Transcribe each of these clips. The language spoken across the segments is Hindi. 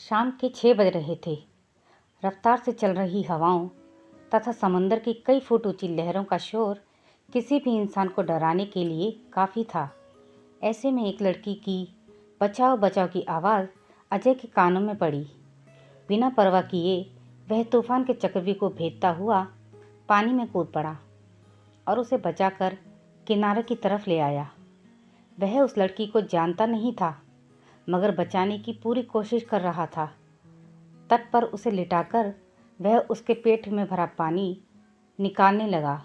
शाम के 6 बज रहे थे। रफ्तार से चल रही हवाओं तथा समंदर की कई फुट ऊंची लहरों का शोर किसी भी इंसान को डराने के लिए काफ़ी था। ऐसे में एक लड़की की बचाओ बचाओ की आवाज़ अजय के कानों में पड़ी। बिना परवाह किए वह तूफान के चक्रव्यूह को भेदता हुआ पानी में कूद पड़ा और उसे बचाकर किनारे की तरफ ले आया। वह उस लड़की को जानता नहीं था, मगर बचाने की पूरी कोशिश कर रहा था। तट पर उसे लिटाकर वह उसके पेट में भरा पानी निकालने लगा।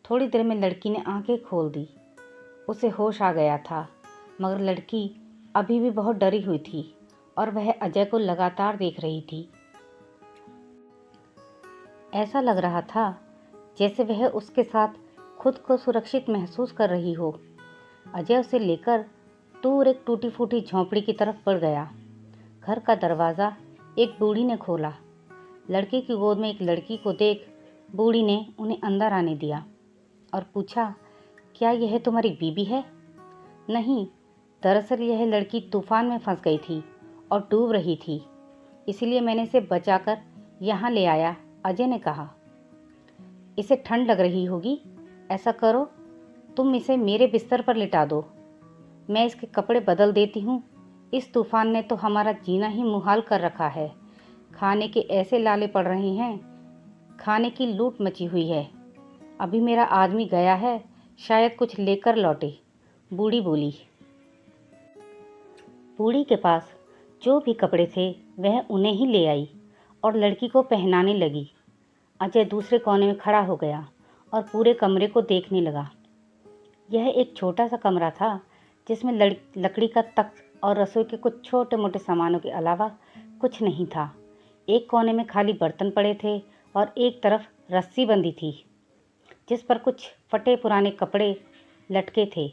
थोड़ी देर में लड़की ने आंखें खोल दी। उसे होश आ गया था, मगर लड़की अभी भी बहुत डरी हुई थी और वह अजय को लगातार देख रही थी। ऐसा लग रहा था जैसे वह उसके साथ खुद को सुरक्षित महसूस कर रही हो। अजय उसे लेकर दूर एक टूटी फूटी झोंपड़ी की तरफ बढ़ गया। घर का दरवाज़ा एक बूढ़ी ने खोला। लड़के की गोद में एक लड़की को देख बूढ़ी ने उन्हें अंदर आने दिया और पूछा, क्या यह तुम्हारी बीबी है? नहीं, दरअसल यह लड़की तूफान में फंस गई थी और डूब रही थी, इसलिए मैंने इसे बचाकर यहाँ ले आया, अजय ने कहा। इसे ठंड लग रही होगी, ऐसा करो तुम इसे मेरे बिस्तर पर लिटा दो, मैं इसके कपड़े बदल देती हूँ। इस तूफान ने तो हमारा जीना ही मुहाल कर रखा है। खाने के ऐसे लाले पड़ रहे हैं, खाने की लूट मची हुई है। अभी मेरा आदमी गया है, शायद कुछ लेकर लौटे, बूढ़ी बोली। बूढ़ी के पास जो भी कपड़े थे वह उन्हें ही ले आई और लड़की को पहनाने लगी। अजय दूसरे कोने में खड़ा हो गया और पूरे कमरे को देखने लगा। यह एक छोटा सा कमरा था जिसमें लकड़ी का तख्त और रसोई के कुछ छोटे मोटे सामानों के अलावा कुछ नहीं था। एक कोने में खाली बर्तन पड़े थे और एक तरफ रस्सी बंधी थी जिस पर कुछ फटे पुराने कपड़े लटके थे।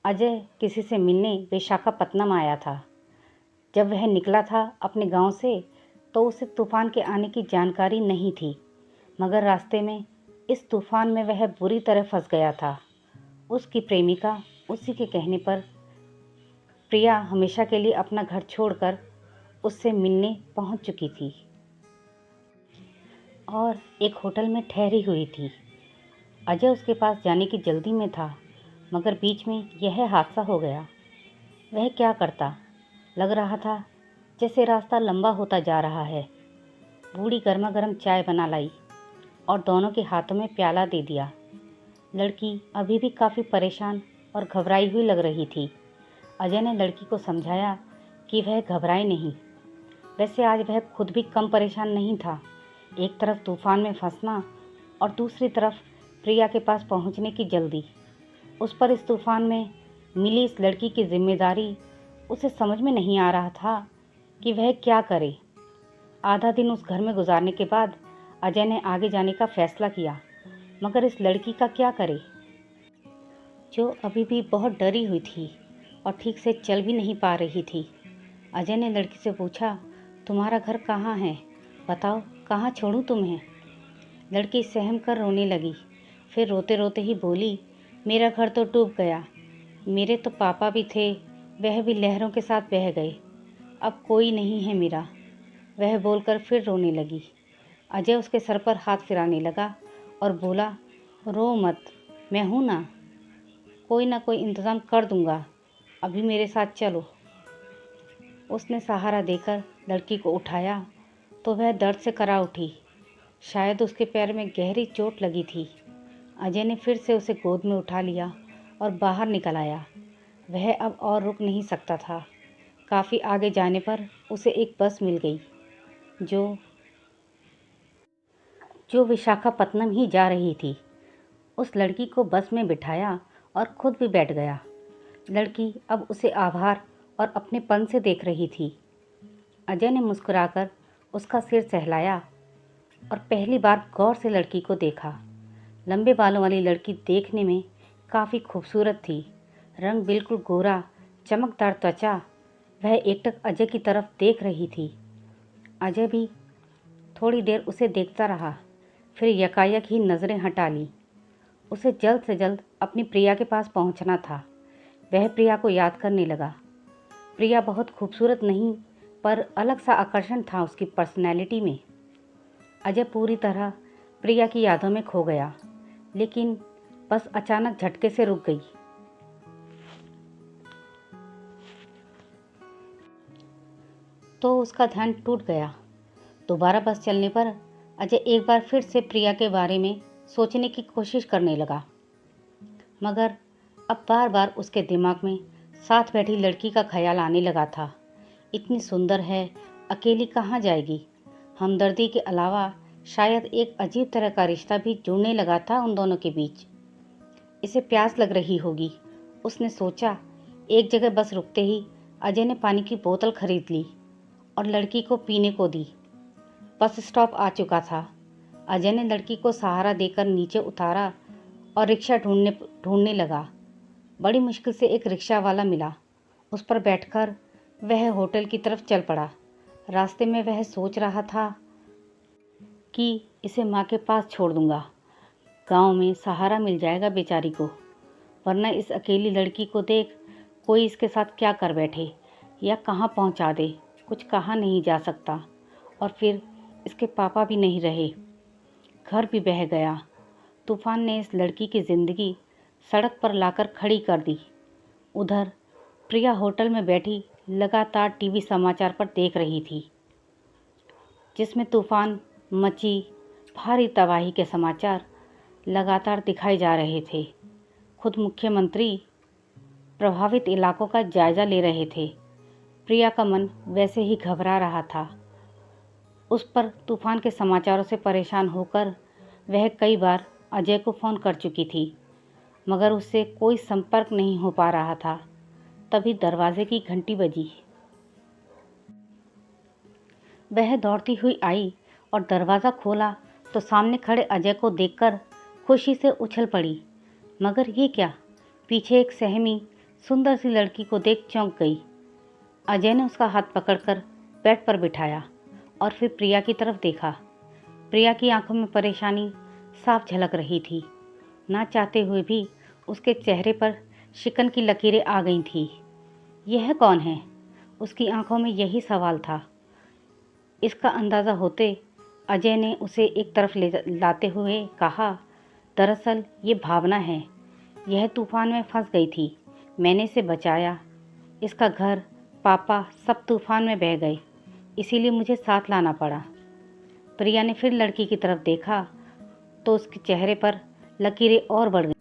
अजय किसी से मिलने विशाखापत्तनम आया था। जब वह निकला था अपने गांव से तो उसे तूफान के आने की जानकारी नहीं थी, मगर रास्ते में इस तूफान में वह बुरी तरह फंस गया था। उसकी प्रेमिका उसी के कहने पर प्रिया हमेशा के लिए अपना घर छोड़कर उससे मिलने पहुंच चुकी थी और एक होटल में ठहरी हुई थी। अजय उसके पास जाने की जल्दी में था, मगर बीच में यह हादसा हो गया। वह क्या करता? लग रहा था जैसे रास्ता लंबा होता जा रहा है। बूढ़ी गर्मा गर्म चाय बना लाई और दोनों के हाथों में प्याला दे दिया। लड़की अभी भी काफ़ी परेशान और घबराई हुई लग रही थी। अजय ने लड़की को समझाया कि वह घबराए नहीं। वैसे आज वह खुद भी कम परेशान नहीं था। एक तरफ तूफान में फंसना और दूसरी तरफ प्रिया के पास पहुंचने की जल्दी। उस पर इस तूफान में मिली इस लड़की की जिम्मेदारी उसे समझ में नहीं आ रहा था कि वह क्या करे। आधा दिन उस घर में गुजारने के बाद अजय ने आगे जाने का फैसला किया, मगर इस लड़की का क्या करे जो अभी भी बहुत डरी हुई थी और ठीक से चल भी नहीं पा रही थी। अजय ने लड़की से पूछा, तुम्हारा घर कहाँ है? बताओ, कहाँ छोड़ूं तुम्हें? लड़की सहम कर रोने लगी। फिर रोते रोते ही बोली, मेरा घर तो डूब गया। मेरे तो पापा भी थे, वह भी लहरों के साथ बह गए। अब कोई नहीं है मेरा। वह बोलकर फिर रोने लगी। अजय उसके सर पर हाथ फिराने लगा और बोला, रो मत, मैं हूँ ना कोई इंतज़ाम कर दूंगा, अभी मेरे साथ चलो। उसने सहारा देकर लड़की को उठाया तो वह दर्द से करा उठी। शायद उसके पैर में गहरी चोट लगी थी। अजय ने फिर से उसे गोद में उठा लिया और बाहर निकल आया। वह अब और रुक नहीं सकता था। काफ़ी आगे जाने पर उसे एक बस मिल गई जो विशाखापत्तनम ही जा रही थी। उस लड़की को बस में बिठाया और खुद भी बैठ गया। लड़की अब उसे आभार और अपनेपन से देख रही थी। अजय ने मुस्कुराकर उसका सिर सहलाया और पहली बार गौर से लड़की को देखा। लंबे बालों वाली लड़की देखने में काफ़ी खूबसूरत थी। रंग बिल्कुल गोरा, चमकदार त्वचा। वह एकटक अजय की तरफ देख रही थी। अजय भी थोड़ी देर उसे देखता रहा, फिर यकायक ही नज़रें हटा ली। उसे जल्द से जल्द अपनी प्रिया के पास पहुंचना था। वह प्रिया को याद करने लगा। प्रिया बहुत खूबसूरत नहीं, पर अलग सा आकर्षण था उसकी पर्सनैलिटी में। अजय पूरी तरह प्रिया की यादों में खो गया, लेकिन बस अचानक झटके से रुक गई। तो उसका ध्यान टूट गया। दोबारा बस चलने पर अजय एक बार फिर से प्रिया के बारे में सोचने की कोशिश करने लगा, मगर अब बार बार उसके दिमाग में साथ बैठी लड़की का ख्याल आने लगा था। इतनी सुंदर है, अकेली कहाँ जाएगी। हमदर्दी के अलावा शायद एक अजीब तरह का रिश्ता भी जुड़ने लगा था उन दोनों के बीच। इसे प्यास लग रही होगी, उसने सोचा। एक जगह बस रुकते ही अजय ने पानी की बोतल खरीद ली और लड़की को पीने को दी। बस स्टॉप आ चुका था। अजय ने लड़की को सहारा देकर नीचे उतारा और रिक्शा ढूंढने लगा। बड़ी मुश्किल से एक रिक्शा वाला मिला। उस पर बैठकर वह होटल की तरफ चल पड़ा। रास्ते में वह सोच रहा था कि इसे माँ के पास छोड़ दूंगा, गांव में सहारा मिल जाएगा बेचारी को, वरना इस अकेली लड़की को देख कोई इसके साथ क्या कर बैठे या कहाँ पहुँचा दे, कुछ कहा नहीं जा सकता। और फिर इसके पापा भी नहीं रहे, घर भी बह गया। तूफान ने इस लड़की की ज़िंदगी सड़क पर लाकर खड़ी कर दी। उधर प्रिया होटल में बैठी लगातार टीवी समाचार पर देख रही थी, जिसमें तूफान मची भारी तबाही के समाचार लगातार दिखाए जा रहे थे। खुद मुख्यमंत्री प्रभावित इलाकों का जायजा ले रहे थे। प्रिया का मन वैसे ही घबरा रहा था। उस पर तूफान के समाचारों से परेशान होकर वह कई बार अजय को फ़ोन कर चुकी थी, मगर उससे कोई संपर्क नहीं हो पा रहा था। तभी दरवाजे की घंटी बजी। वह दौड़ती हुई आई और दरवाज़ा खोला तो सामने खड़े अजय को देखकर खुशी से उछल पड़ी। मगर ये क्या, पीछे एक सहमी सुंदर सी लड़की को देख चौंक गई। अजय ने उसका हाथ पकड़कर बेड पर बिठाया और फिर प्रिया की तरफ देखा। प्रिया की आंखों में परेशानी साफ झलक रही थी। ना चाहते हुए भी उसके चेहरे पर शिकन की लकीरें आ गई थी। यह कौन है? उसकी आंखों में यही सवाल था। इसका अंदाज़ा होते अजय ने उसे एक तरफ ले लाते हुए कहा, दरअसल ये भावना है। यह तूफान में फंस गई थी, मैंने इसे बचाया। इसका घर, पापा सब तूफान में बह गए, इसीलिए मुझे साथ लाना पड़ा। प्रिया ने फिर लड़की की तरफ देखा तो उसके चेहरे पर लकीरें और बढ़